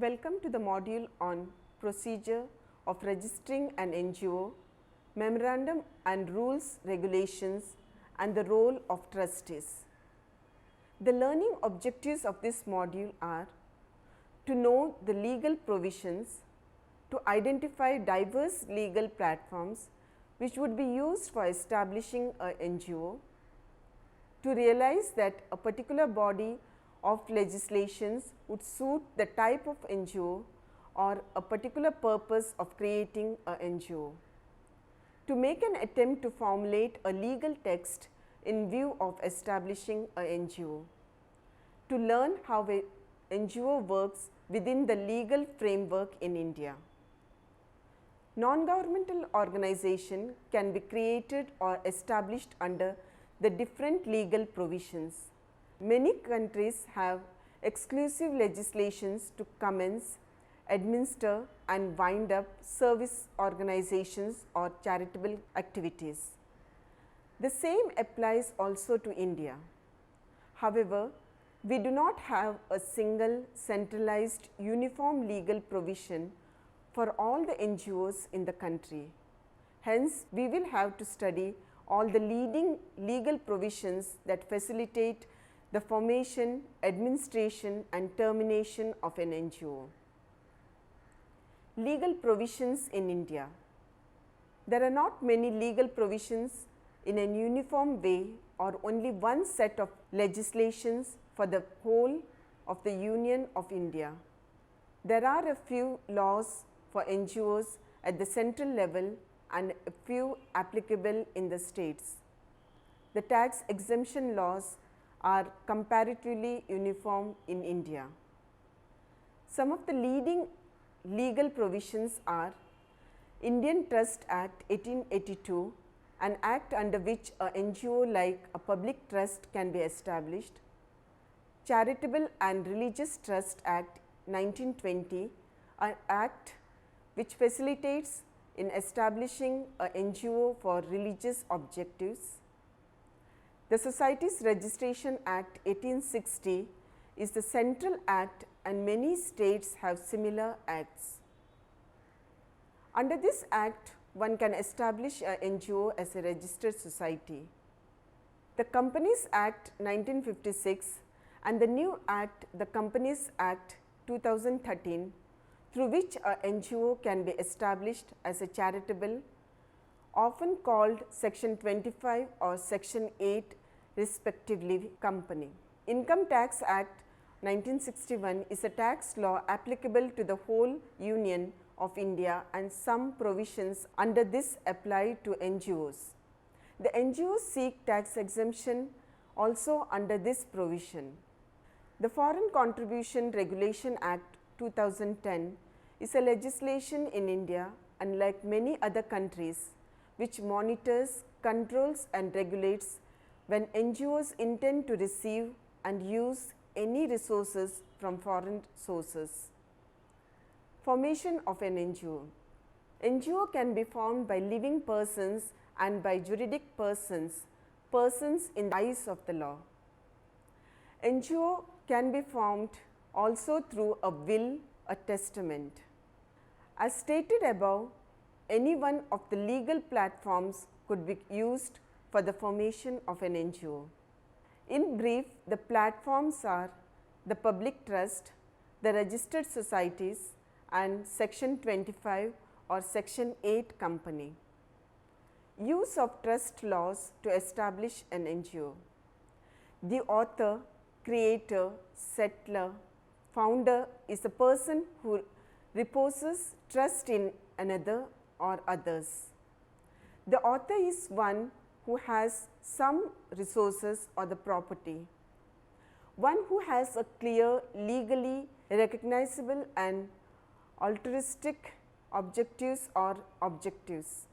Welcome to the module on procedure of registering an NGO, Memorandum and rules, regulations and the role of trustees. The learning objectives of this module are to know the legal provisions, to identify diverse legal platforms which would be used for establishing a NGO, to realize that a particular body of legislations would suit the type of NGO or a particular purpose of creating a NGO, to make an attempt to formulate a legal text in view of establishing a NGO, to learn how a NGO works within the legal framework in India. Non-governmental organization can be created or established under the different legal provisions. Many countries have exclusive legislations to commence, administer and wind up service organizations or charitable activities. The same applies also to India. However, we do not have a single centralized uniform legal provision for all the NGOs in the country. Hence, we will have to study all the leading legal provisions that facilitate the formation, administration and termination of an NGO. Legal provisions in India. There are not many legal provisions in a uniform way or only one set of legislations for the whole of the Union of India. There are a few laws for NGOs at the central level and a few applicable in the states. The tax exemption laws are comparatively uniform in India. Some of the leading legal provisions are Indian Trust Act 1882, an act under which a NGO like a public trust can be established, Charitable and Religious Trust Act 1920, an act which facilitates in establishing a NGO for religious objectives. The Societies Registration Act 1860 is the central act and many states have similar acts. Under this act, one can establish a NGO as a registered society. The Companies Act 1956 and the new act, the Companies Act 2013, through which a NGO can be established as a charitable, often called Section 25 or Section 8 respectively, company. Income Tax Act 1961 is a tax law applicable to the whole Union of India and some provisions under this apply to NGOs. The NGOs seek tax exemption also under this provision. The Foreign Contribution Regulation Act 2010 is a legislation in India, unlike many other countries, which monitors, controls and regulates when NGOs intend to receive and use any resources from foreign sources. Formation of an NGO. NGO can be formed by living persons and by juridic persons, persons in the eyes of the law. NGO can be formed also through a will, a testament. As stated above, any one of the legal platforms could be used for the formation of an NGO. In brief, the platforms are the public trust, the registered societies and Section 25 or Section 8 company. Use of trust laws to establish an NGO. The author, creator, settler, founder is a person who reposes trust in another or others. The author is one who has some resources or the property, one who has a clear, legally recognizable and altruistic objectives or objectives.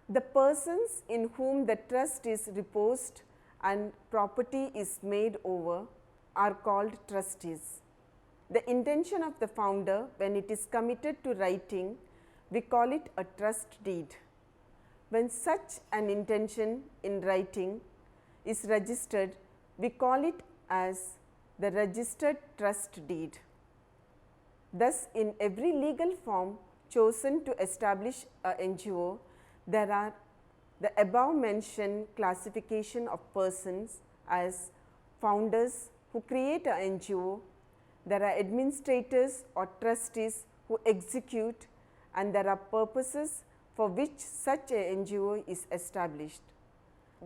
The persons in whom the trust is reposed and property is made over are called trustees. The intention of the founder, when it is committed to writing, we call it a trust deed. When such an intention in writing is registered, we call it as the registered trust deed. Thus, in every legal form chosen to establish a NGO, there are the above mentioned classification of persons as founders who create a NGO, there are administrators or trustees who execute, and there are purposes for which such a NGO is established.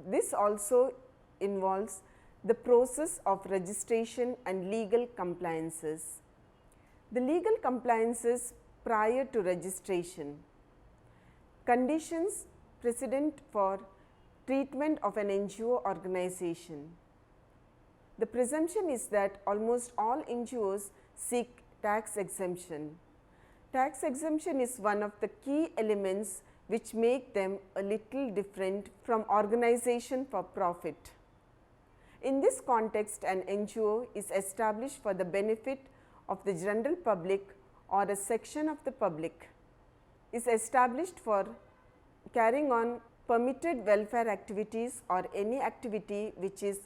This also involves the process of registration and legal compliances. The legal compliances prior to registration. Conditions precedent for treatment of an NGO organization. The presumption is that almost all NGOs seek tax exemption. Tax exemption is one of the key elements which make them a little different from organization for profit. In this context, an NGO is established for the benefit of the general public or a section of the public, is established for carrying on permitted welfare activities or any activity which is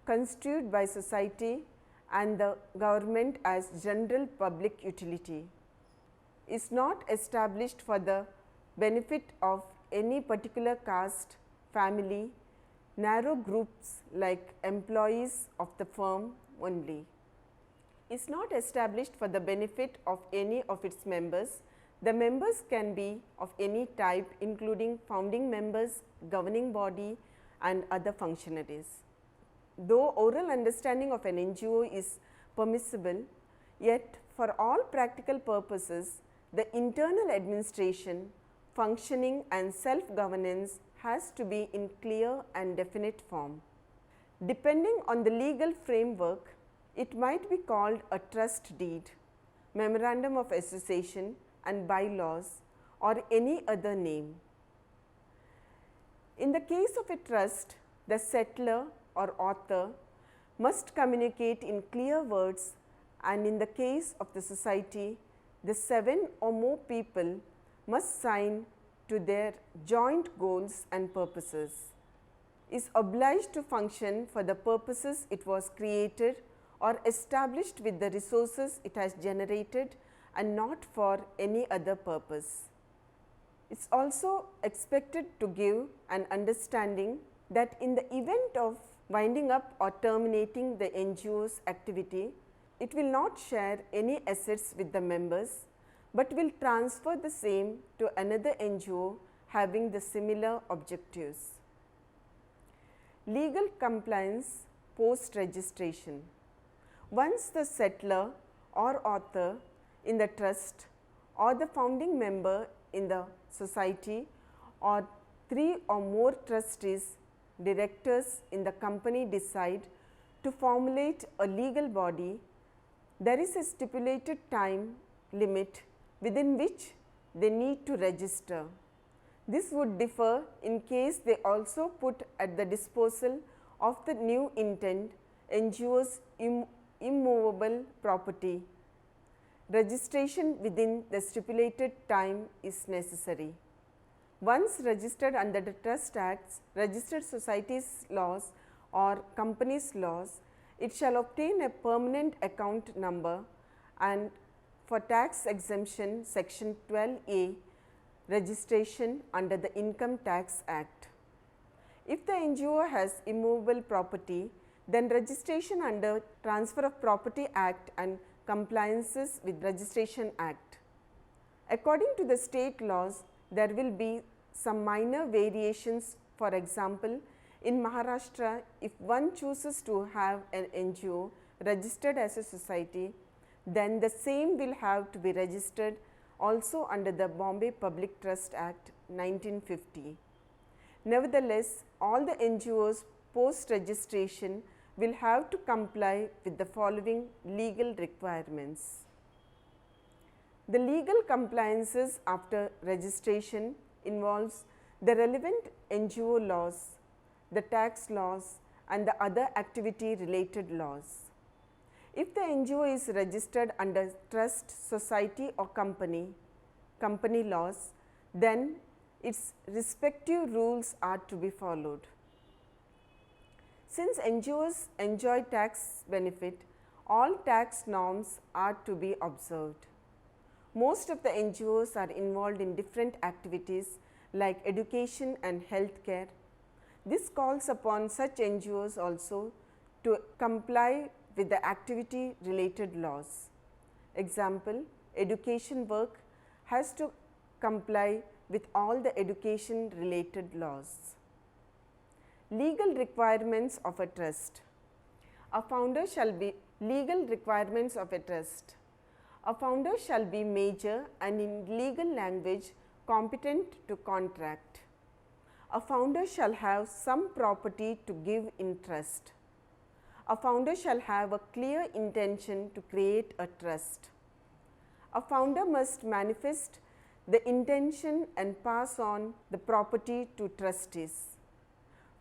construed by society and the government as general public utility, is not established for the benefit of any particular caste, family, narrow groups like employees of the firm only, is not established for the benefit of any of its members. The members can be of any type, including founding members, governing body and other functionaries. Though oral understanding of an NGO is permissible, yet for all practical purposes, the internal administration, functioning and self-governance has to be in clear and definite form. Depending on the legal framework, it might be called a trust deed, memorandum of association and bylaws or any other name. In the case of a trust, the settlor or author must communicate in clear words, and in the case of the society, the 7 or more people must sign to their joint goals and purposes, is obliged to function for the purposes it was created or established with the resources it has generated and not for any other purpose. It is also expected to give an understanding that in the event of winding up or terminating the NGO's activity, it will not share any assets with the members, but will transfer the same to another NGO having the similar objectives. Legal compliance post registration. Once the settlor or author in the trust or the founding member in the society or 3 or more trustees, directors in the company decide to formulate a legal body, there is a stipulated time limit within which they need to register. This would differ in case they also put at the disposal of the new intent NGO's immovable property. Registration within the stipulated time is necessary. Once registered under the Trust Acts, Registered Societies Laws or Companies Laws, it shall obtain a permanent account number, and for tax exemption section 12A, registration under the Income Tax Act. If the NGO has immovable property, then registration under Transfer of Property Act and compliances with Registration Act. According to the state laws, there will be some minor variations. For example, in Maharashtra, if one chooses to have an NGO registered as a society, then the same will have to be registered also under the Bombay Public Trust Act 1950. Nevertheless, all the NGOs post registration will have to comply with the following legal requirements. The legal compliances after registration involves the relevant NGO laws, the tax laws and the other activity related laws. If the NGO is registered under trust, society or company laws, then its respective rules are to be followed. Since NGOs enjoy tax benefit, all tax norms are to be observed. Most of the NGOs are involved in different activities like education and healthcare. This calls upon such NGOs also to comply with the activity related laws. Example, education work has to comply with all the education related laws. Legal requirements of a trust. A founder shall be legal requirements of a trust. A founder shall be major and in legal language competent to contract. A founder shall have some property to give in trust. A founder shall have a clear intention to create a trust. A founder must manifest the intention and pass on the property to trustees.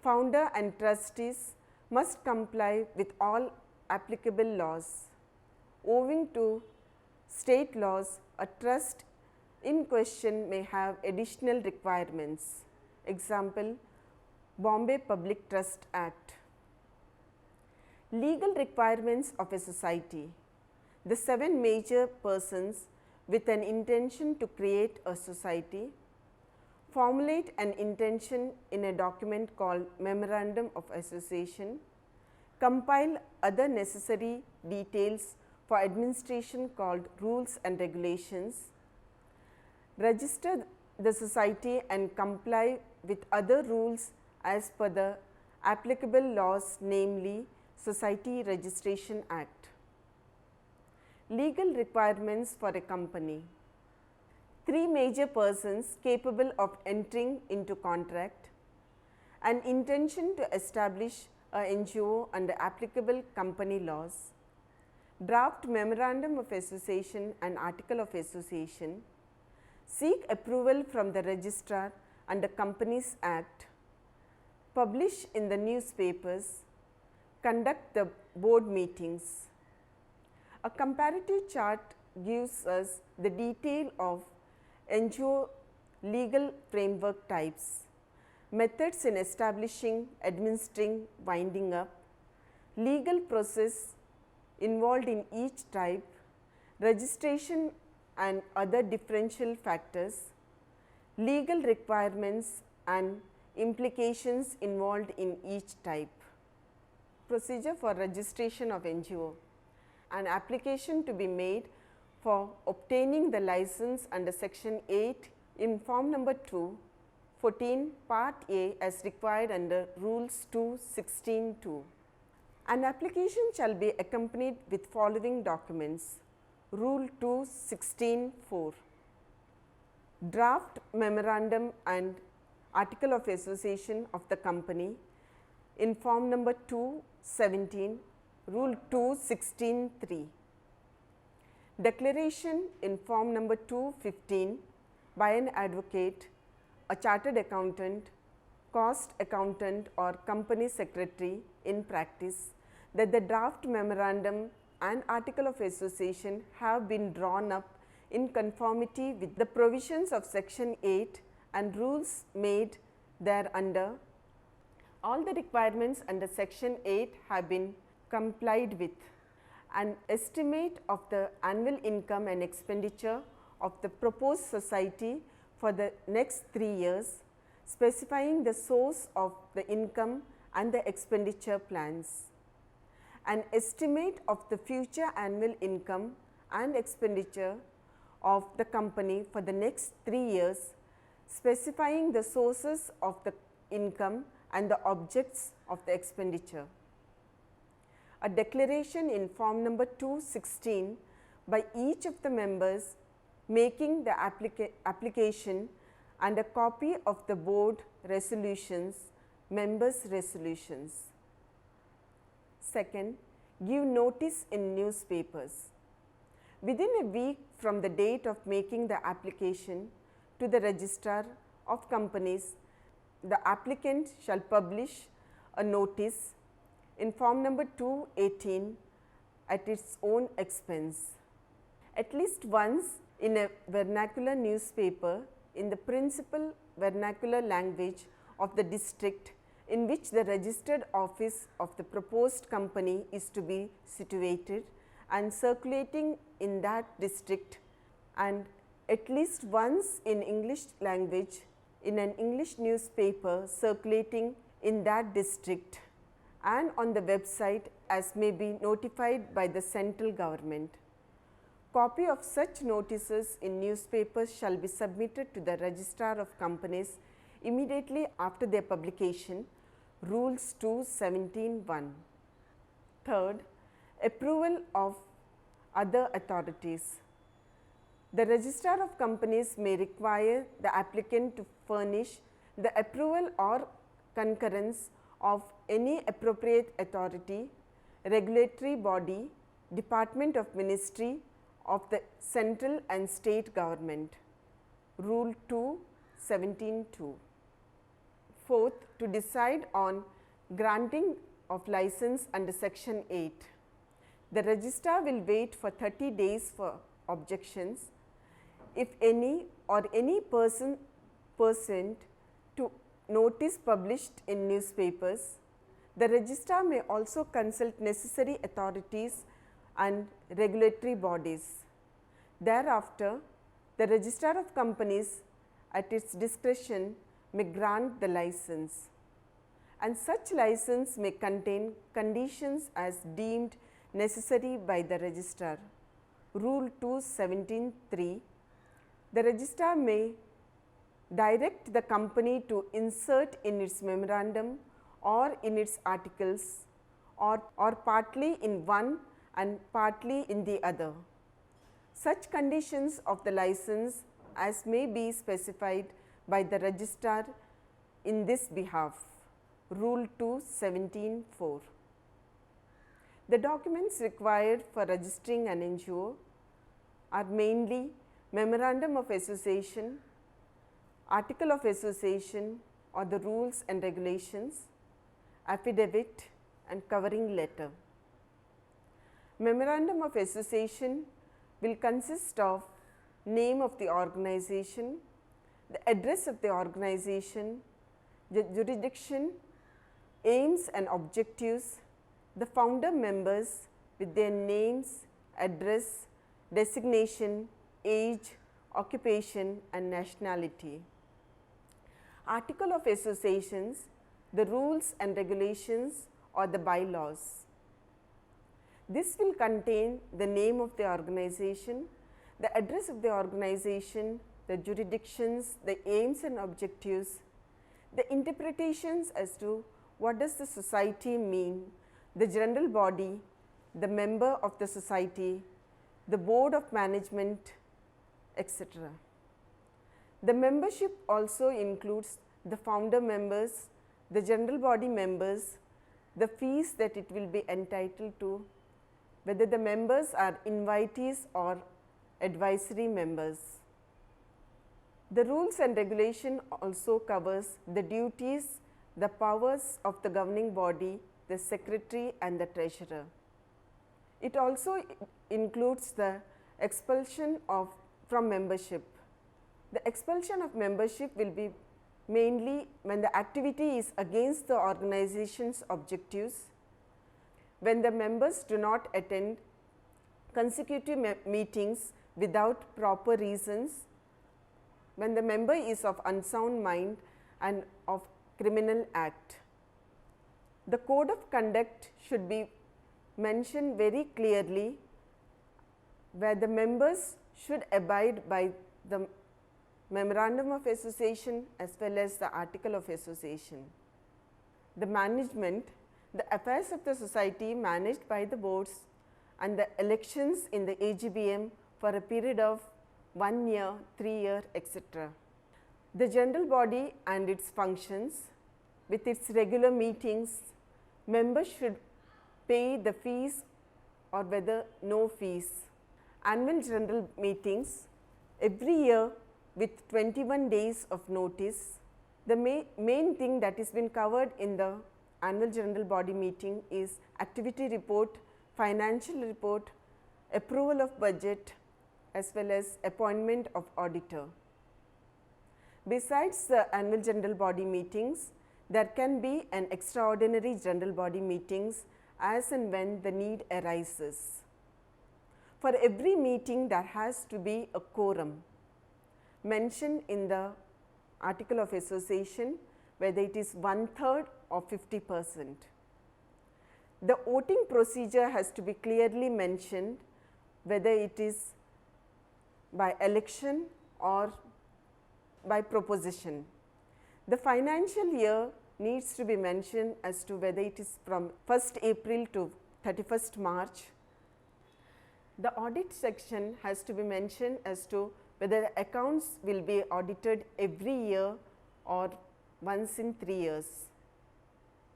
Founder and trustees must comply with all applicable laws. Owing to state laws, a trust in question may have additional requirements. Example, Bombay Public Trust Act. Legal requirements of a society. The 7 major persons with an intention to create a society formulate an intention in a document called Memorandum of Association, compile other necessary details for administration called Rules and Regulations, register the society and comply with other rules as per the applicable laws, namely Society Registration Act. Legal requirements for a company. 3 major persons capable of entering into contract, an intention to establish a NGO under applicable company laws, draft Memorandum of Association and Article of Association, seek approval from the Registrar under Companies Act, publish in the newspapers, conduct the board meetings. A comparative chart gives us the detail of NGO legal framework types, methods in establishing, administering, winding up, legal process involved in each type, registration and other differential factors, legal requirements and implications involved in each type. Procedure for registration of NGO. An application to be made for obtaining the license under section 8 in form number 2, 14 part A as required under rules 2:16(2). An application shall be accompanied with following documents. Rule 2:16(4), draft memorandum and article of association of the company in form number 2:17, Rule 2:16(3), declaration in form number 2:15 by an advocate, a chartered accountant, cost accountant or company secretary in practice that the draft memorandum and article of association have been drawn up in conformity with the provisions of section 8 and rules made thereunder. All the requirements under section 8 have been complied with. An estimate of the annual income and expenditure of the proposed society for the next 3 years, specifying the source of the income and the expenditure plans. An estimate of the future annual income and expenditure of the company for the next 3 years, specifying the sources of the income and the objects of the expenditure. A declaration in form number 2:16 by each of the members making the application and a copy of the board resolutions, members' resolutions. Second, give notice in newspapers. Within a week from the date of making the application to the registrar of companies, the applicant shall publish a notice in form number 2:18 at its own expense, at least once in a vernacular newspaper in the principal vernacular language of the district in which the registered office of the proposed company is to be situated, and circulating in that district and at least once in English language in an English newspaper circulating in that district and on the website as may be notified by the central government. Copy of such notices in newspapers shall be submitted to the Registrar of Companies immediately after their publication. Rules 2:17(1). Third, approval of other authorities. The Registrar of Companies may require the applicant to furnish the approval or concurrence of any appropriate authority, regulatory body, department of ministry of the central and state government. Rule 2:17(2). Fourth, to decide on granting of license under section 8. The registrar will wait for 30 days for objections. If any or any person pursuant to notice published in newspapers, the registrar may also consult necessary authorities and regulatory bodies. Thereafter, the Registrar of Companies at its discretion may grant the license, and such license may contain conditions as deemed necessary by the registrar. Rule 2:17(3). The registrar may direct the company to insert in its memorandum or in its articles or partly in one and partly in the other such conditions of the license as may be specified by the registrar in this behalf. Rule 2:17(4). The documents required for registering an NGO are mainly Memorandum of Association, Article of Association or the rules and regulations, affidavit and covering letter. Memorandum of Association will consist of name of the organization, the address of the organization, the jurisdiction, aims and objectives, the founder members with their names, address, designation, age, occupation and nationality. Article of Associations, the rules and regulations or the bylaws. This will contain the name of the organization, the address of the organization, the jurisdictions, the aims and objectives, the interpretations as to what does the society mean, the general body, the member of the society, the board of management, etc. The membership also includes the founder members, the general body members, the fees that it will be entitled to, whether the members are invitees or advisory members. The rules and regulation also covers the duties, the powers of the governing body, the secretary and the treasurer. It also includes the expulsion from membership. The expulsion of membership will be mainly when the activity is against the organization's objectives, when the members do not attend consecutive meetings without proper reasons, when the member is of unsound mind and of criminal act. The code of conduct should be mentioned very clearly, where the members should abide by the Memorandum of Association as well as the Article of Association. The management, the affairs of the society managed by the boards and the elections in the AGBM for a period of 1 year, 3 years, etc. The general body and its functions with its regular meetings, members should pay the fees or whether no fees. Annual general meetings every year with 21 days of notice. The main thing that has been covered in the annual general body meeting is activity report, financial report, approval of budget as well as appointment of auditor. Besides the annual general body meetings, there can be an extraordinary general body meetings as and when the need arises. For every meeting there has to be a quorum mentioned in the article of association, whether it is 1/3 or 50%. The voting procedure has to be clearly mentioned, whether it is by election or by proposition. The financial year needs to be mentioned as to whether it is from 1st April to 31st March. The audit section has to be mentioned as to whether the accounts will be audited every year or once in 3 years.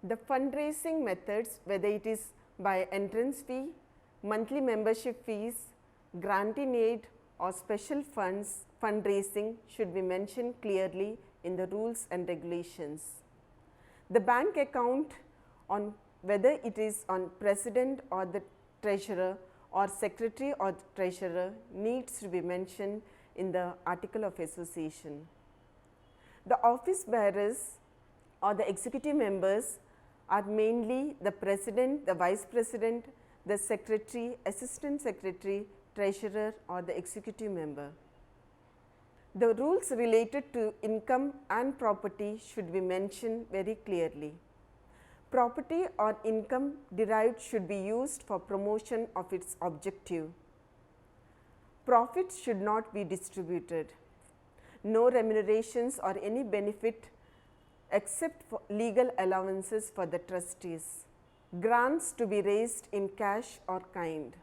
The fundraising methods, whether it is by entrance fee, monthly membership fees, grant in aid or special funds fundraising should be mentioned clearly in the rules and regulations. The bank account, on whether it is on president or the treasurer or secretary or treasurer, needs to be mentioned in the article of association. The office bearers or the executive members are mainly the president, the vice president, the secretary, assistant secretary, treasurer or the executive member. The rules related to income and property should be mentioned very clearly. Property or income derived should be used for promotion of its objective. Profits should not be distributed. No remunerations or any benefit except for legal allowances for the trustees. Grants to be raised in cash or kind.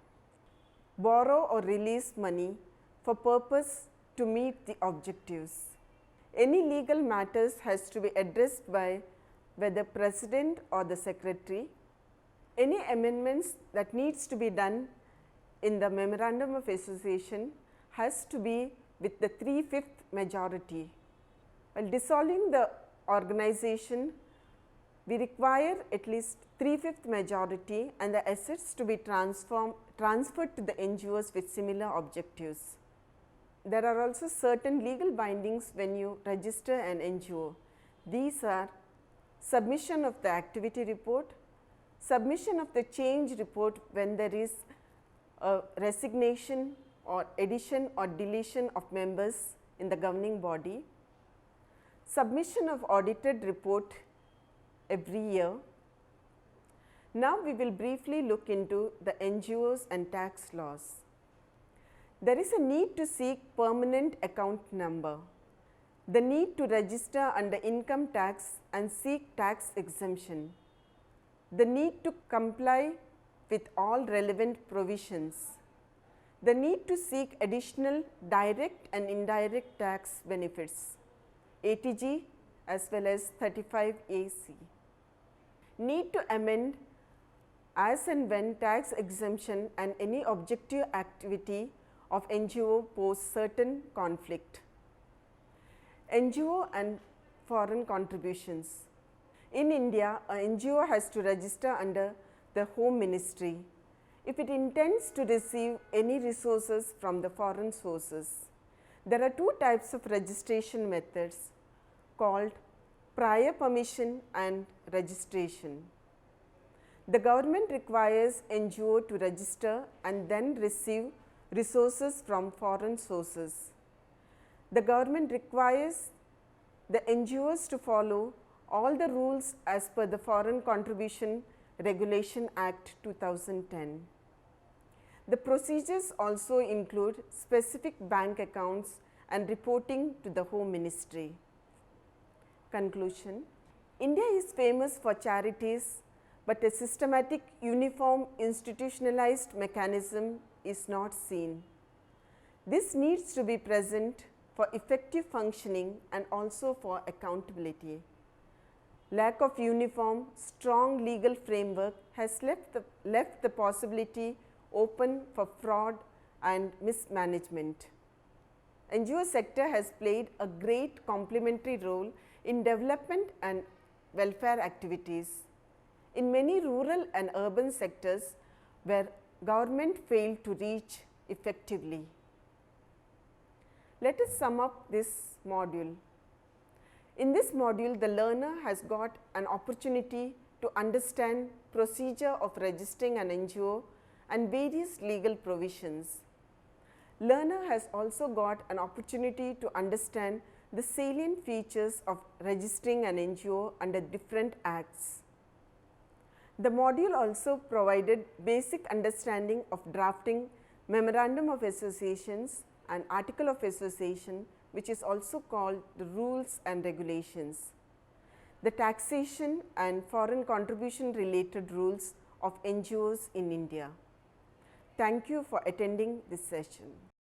Borrow or release money for purpose to meet the objectives. Any legal matters has to be addressed by whether president or the secretary. Any amendments that needs to be done in the memorandum of association has to be with the 3/5 majority. While dissolving the organization, we require at least 3/5 majority and the assets to be transferred to the NGOs with similar objectives. There are also certain legal bindings when you register an NGO. These are submission of the activity report, submission of the change report when there is a resignation or addition or deletion of members in the governing body, submission of audited report every year. Now, we will briefly look into the NGOs and tax laws. There is a need to seek permanent account number, the need to register under income tax and seek tax exemption, the need to comply with all relevant provisions, the need to seek additional direct and indirect tax benefits, ATG as well as 35AC. Need to amend as and when tax exemption and any objective activity of NGO pose certain conflict. NGO and foreign contributions. In India, a NGO has to register under the Home Ministry if it intends to receive any resources from the foreign sources. There are two types of registration methods called prior permission and registration. The government requires NGO to register and then receive resources from foreign sources. The government requires the NGOs to follow all the rules as per the Foreign Contribution Regulation Act 2010. The procedures also include specific bank accounts and reporting to the Home Ministry. Conclusion: India is famous for charities, but a systematic, uniform, institutionalized mechanism is not seen. This needs to be present for effective functioning and also for accountability. Lack of uniform, strong legal framework has left the possibility open for fraud and mismanagement. NGO sector has played a great complementary role in development and welfare activities in many rural and urban sectors where government failed to reach effectively. Let us sum up this module. In this module, the learner has got an opportunity to understand procedure of registering an NGO and various legal provisions. Learner has also got an opportunity to understand the salient features of registering an NGO under different acts. The module also provided basic understanding of drafting Memorandum of Associations and Article of Association, which is also called the Rules and Regulations, the taxation and foreign contribution related rules of NGOs in India. Thank you for attending this session.